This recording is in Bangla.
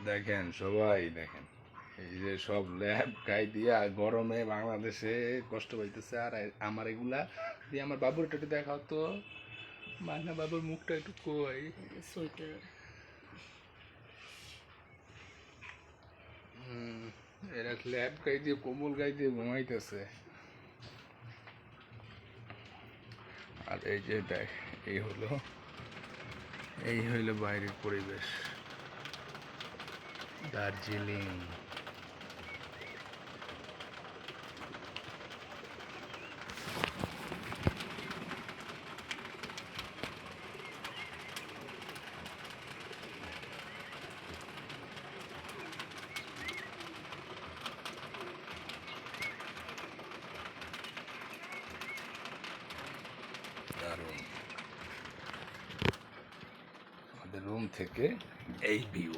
দেখেন সবাই দেখেন, এই যে সব ল্যাব গাই দিয়া গরমে বাংলাদেশে কষ্ট পাইতেছে। আর আমার এগুলা দিয়ে আমার বাবুর একটু দেখাও তো, মান্না বাবুর মুখটা একটু কই। সোয়েটার এরা ল্যাব গাই দিয়ে কোমল গাই দিয়ে ঘুমাইতেছে। আর এই যে দেখ, এই হইলো বাইরের পরিবেশ দার্জিলিং। দারুণ, আমাদের রুম থেকে এই ভিউ।